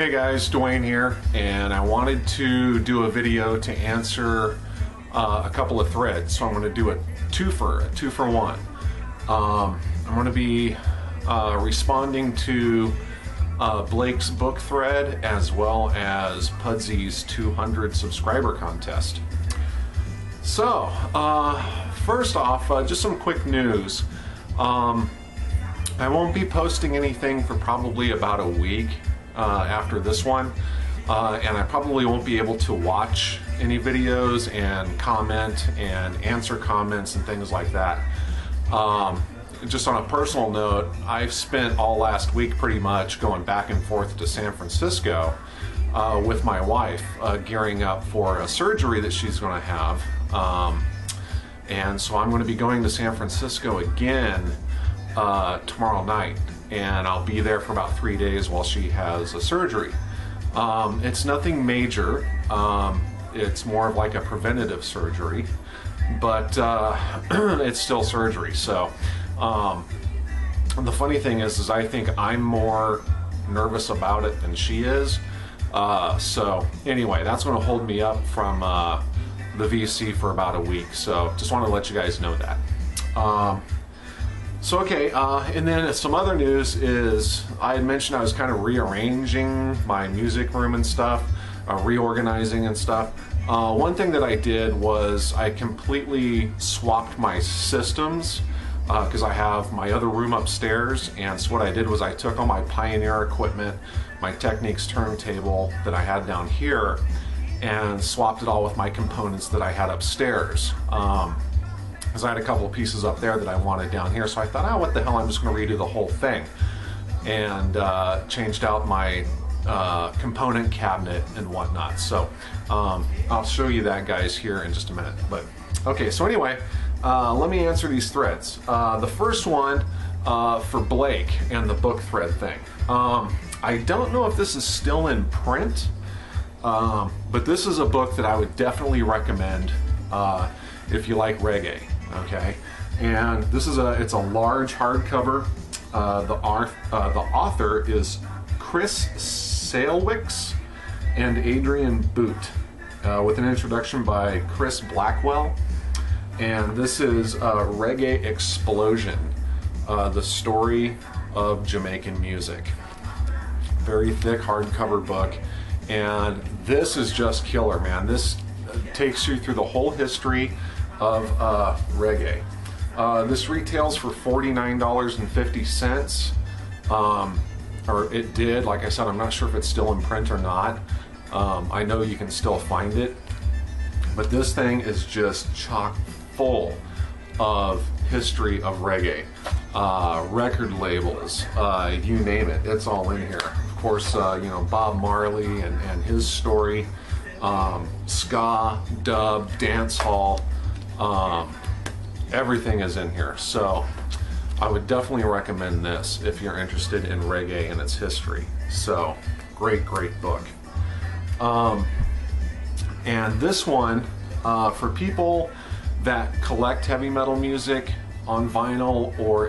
Hey guys, Dwayne here, and I wanted to do a video to answer a couple of threads, so I'm going to do a two for one. I'm going to be responding to Blake's book thread as well as Pudsi's 200 subscriber contest. So, first off, just some quick news. I won't be posting anything for probably about a week after this one, and I probably won't be able to watch any videos and comment and answer comments and things like that. Just on a personal note, I've spent all last week pretty much going back and forth to San Francisco with my wife, gearing up for a surgery that she's going to have. And so I'm going to be going to San Francisco again tomorrow night, and I'll be there for about 3 days while she has a surgery. It's nothing major. It's more of like a preventative surgery, but it's still surgery. So the funny thing is I think I'm more nervous about it than she is. So anyway, that's going to hold me up from the VC for about a week. So just want to let you guys know that. So okay, and then some other news is I had mentioned I was kind of rearranging my music room and stuff, reorganizing and stuff. One thing that I did was I completely swapped my systems because I have my other room upstairs, and so what I did was I took all my Pioneer equipment, my Technics turntable that I had down here, and swapped it all with my components that I had upstairs. Because I had a couple of pieces up there that I wanted down here, so I thought, oh, what the hell, I'm just going to redo the whole thing, and changed out my component cabinet and whatnot. So I'll show you that, guys, here in just a minute. But okay, so anyway, let me answer these threads. The first one for Blake and the book thread thing. I don't know if this is still in print, but this is a book that I would definitely recommend if you like reggae. Okay, and this is it's a large hardcover. The author is Chris Salewicz and Adrian Boot, with an introduction by Chris Blackwell. And this is Reggae Explosion, the story of Jamaican music. Very thick hardcover book, and this is just killer, man. This takes you through the whole history of reggae. This retails for $49.50, or it did. Like I said, I'm not sure if it's still in print or not. I know you can still find it, but this thing is just chock full of history of reggae, record labels, you name it, it's all in here. Of course, you know, Bob Marley and his story, ska, dub, dance hall, everything is in here. So I would definitely recommend this if you're interested in reggae and its history. So great book. And this one, for people that collect heavy metal music on vinyl or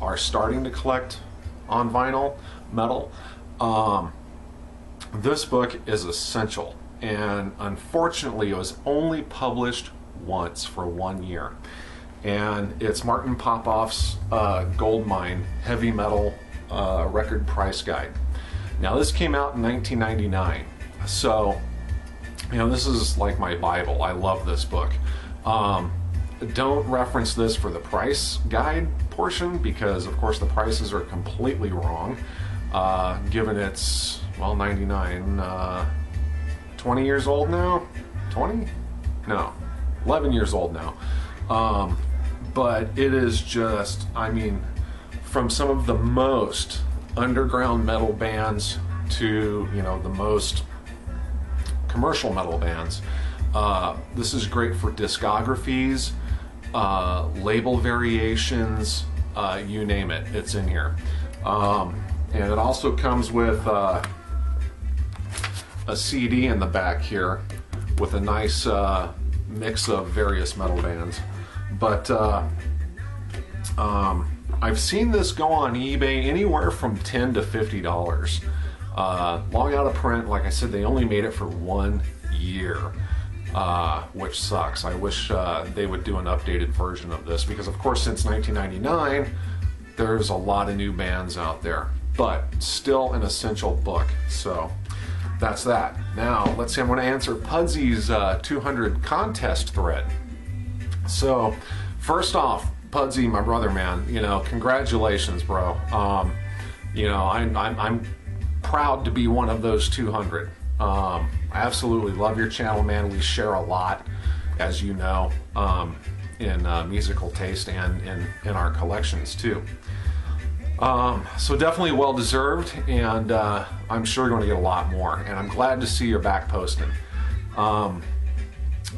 are starting to collect on vinyl metal, this book is essential. And unfortunately, it was only published once for 1 year, and it's Martin Popoff's Goldmine Heavy Metal Record Price Guide. Now, this came out in 1999, so you know, this is like my Bible. I love this book. Don't reference this for the price guide portion, because of course the prices are completely wrong, given it's, well, 99, 20 years old now? 20? No, 11 years old now. But it is just, I mean, from some of the most underground metal bands to, you know, the most commercial metal bands. This is great for discographies, label variations, you name it, it's in here. And it also comes with a CD in the back here with a nice mix of various metal bands. But I've seen this go on eBay anywhere from $10 to $50. Long out of print. Like I said, they only made it for 1 year, which sucks. I wish they would do an updated version of this, because of course since 1999 there's a lot of new bands out there, but still an essential book. So that's that. Now let's see, I'm going to answer Pudsi's 200 contest thread. So first off, Pudsi, my brother, man, you know, congratulations, bro. You know, I'm proud to be one of those 200. I absolutely love your channel, man. We share a lot, as you know, in musical taste and in our collections too. So definitely well deserved, and I'm sure you're going to get a lot more, and I'm glad to see you're back posting.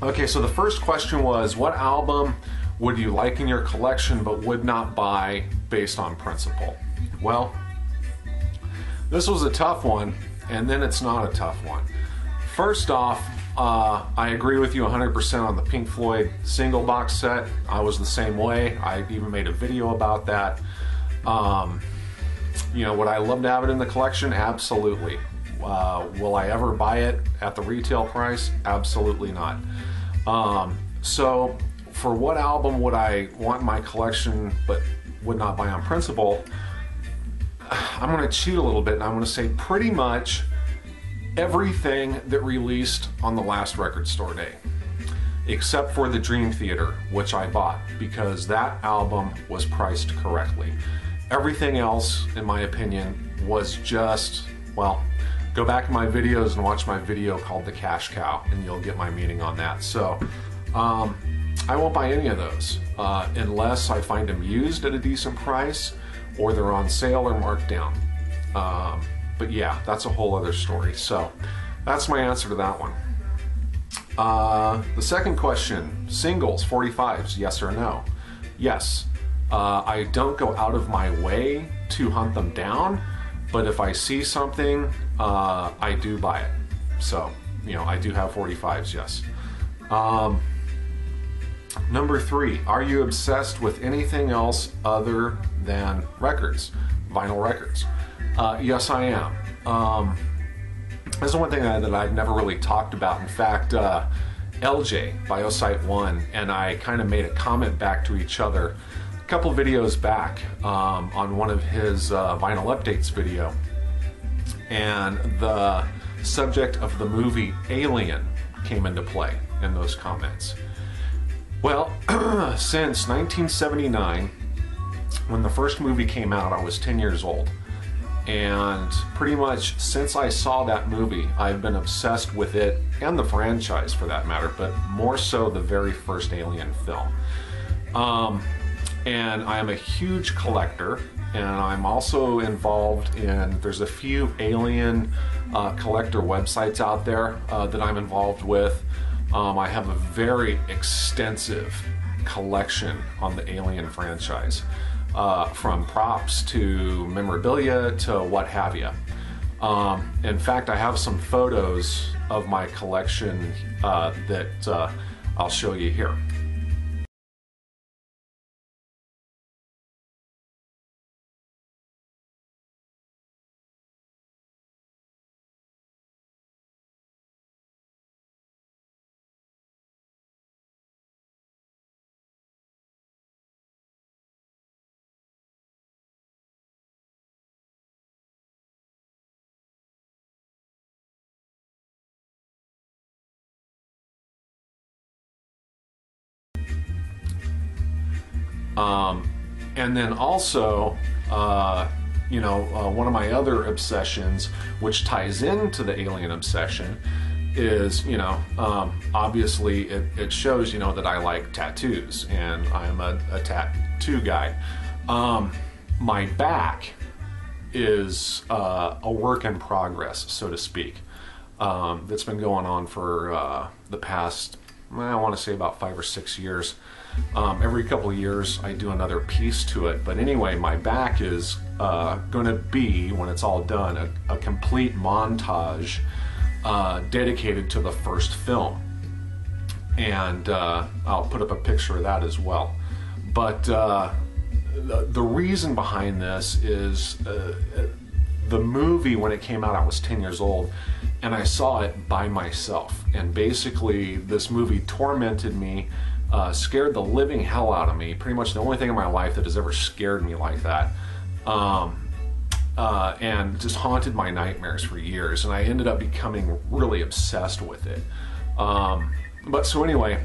Okay, so the first question was, what album would you like in your collection but would not buy based on principle? Well, this was a tough one, and then it's not a tough one. First off, I agree with you 100% on the Pink Floyd single box set. I was the same way. I even made a video about that. You know, would I love to have it in the collection? Absolutely. Will I ever buy it at the retail price? Absolutely not. So for what album would I want in my collection but would not buy on principle? I'm going to cheat a little bit, and I'm going to say pretty much everything that released on the last record store day, except for the Dream Theater, which I bought because that album was priced correctly. Everything else, in my opinion, was just, well, go back in my videos and watch my video called The Cash Cow, and you'll get my meaning on that. So I won't buy any of those unless I find them used at a decent price or they're on sale or marked down. But yeah, that's a whole other story. So that's my answer to that one. The second question, singles, 45s, yes or no? Yes. I don't go out of my way to hunt them down, but if I see something, I do buy it. So, you know, I do have 45s, yes. Number 3, are you obsessed with anything else other than records, vinyl records? Yes, I am. This is one thing that I've never really talked about. In fact, LJ, Biosite 1, and I kind of made a comment back to each other a couple videos back on one of his vinyl updates video, and the subject of the movie Alien came into play in those comments. Well, since 1979, when the first movie came out, I was 10 years old. And pretty much since I saw that movie, I've been obsessed with it, and the franchise for that matter, but more so the very first Alien film. And I am a huge collector, and I'm also involved in, there's a few Alien collector websites out there that I'm involved with. I have a very extensive collection on the Alien franchise, from props to memorabilia to what have you. In fact, I have some photos of my collection that I'll show you here. And then also, you know, one of my other obsessions, which ties into the Alien obsession, is, you know, obviously it shows, you know, that I like tattoos, and I'm a tattoo guy. My back is a work in progress, so to speak, that's been going on for the past, I want to say about 5 or 6 years. Every couple of years I do another piece to it, but anyway, my back is going to be, when it's all done, a complete montage dedicated to the first film, and I'll put up a picture of that as well. But the reason behind this is the movie, when it came out, I was 10 years old, and I saw it by myself. And basically, this movie tormented me, scared the living hell out of me. Pretty much the only thing in my life that has ever scared me like that. And just haunted my nightmares for years. And I ended up becoming really obsessed with it. But so anyway,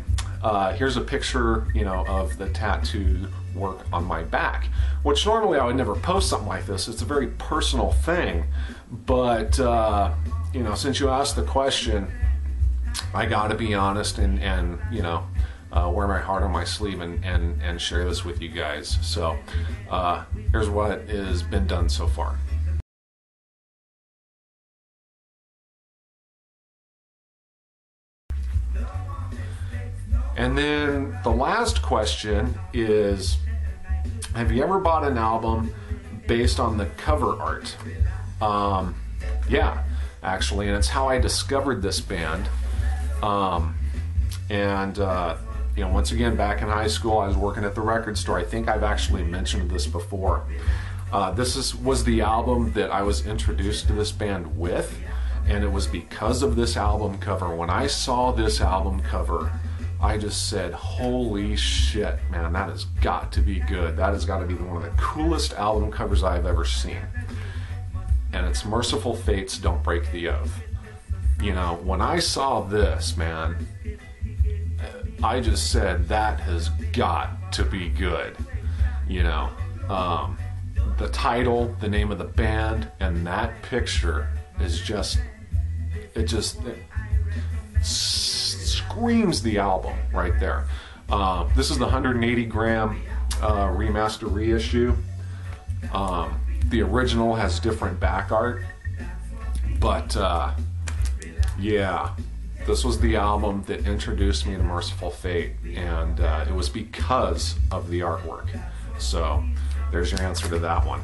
here's a picture, you know, of the tattoo work on my back, which normally I would never post something like this. It's a very personal thing, but you know, since you asked the question, I got to be honest and you know, wear my heart on my sleeve and share this with you guys. So here's what has been done so far. And then the last question is, have you ever bought an album based on the cover art? Yeah, actually, and it's how I discovered this band. You know, once again, back in high school, I was working at the record store. I think I've actually mentioned this before. This was the album that I was introduced to this band with, and it was because of this album cover. When I saw this album cover, I just said, holy shit, man, that has got to be good. That has got to be one of the coolest album covers I've ever seen. And it's Merciful Fate's Don't Break the Oath. You know, when I saw this, man, I just said, that has got to be good. You know, the title, the name of the band, and that picture is just, it screams the album right there. This is the 180 gram remaster reissue. The original has different back art, but yeah, this was the album that introduced me to Merciful Fate, and it was because of the artwork. So there's your answer to that one.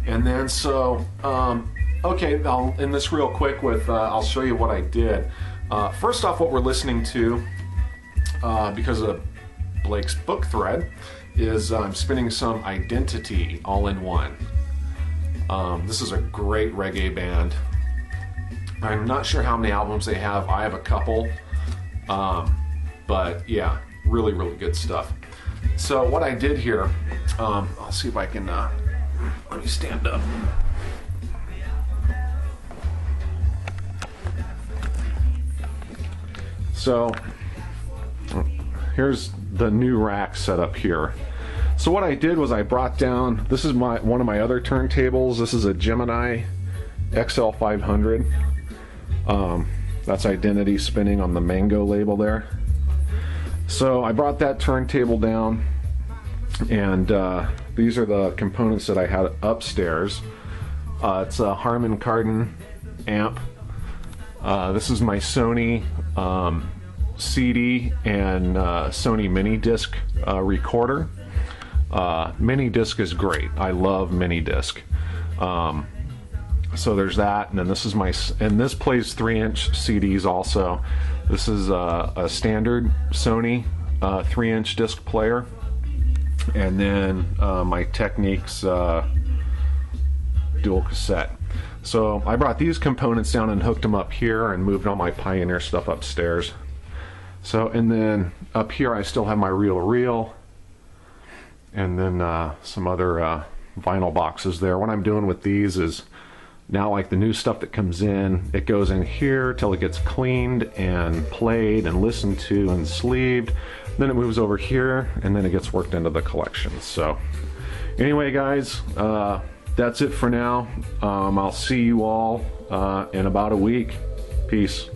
And then so okay, I'll end this real quick with I'll show you what I did. First off, what we're listening to, because of Blake's book thread, is I'm spinning some Identity all in one. This is a great reggae band. I'm not sure how many albums they have. I have a couple. But yeah, really, really good stuff. So what I did here, I'll see if I can, let me stand up. So here's the new rack set up here. So what I did was I brought down, this is one of my other turntables. This is a Gemini XL500. That's Identity spinning on the Mango label there. So I brought that turntable down, and these are the components that I had upstairs. It's a Harman Kardon amp. This is my Sony CD and Sony mini disc recorder. Mini disc is great. I love mini disc. So there's that, and then this is and this plays 3-inch CDs also. This is a standard Sony 3-inch disc player, and then my Technics dual cassette. So I brought these components down and hooked them up here and moved all my Pioneer stuff upstairs. So, and then up here I still have my reel, and then some other vinyl boxes there. What I'm doing with these is, now like the new stuff that comes in, it goes in here till it gets cleaned and played and listened to and sleeved. Then it moves over here, and then it gets worked into the collection. So anyway, guys, that's it for now. I'll see you all in about a week. Peace.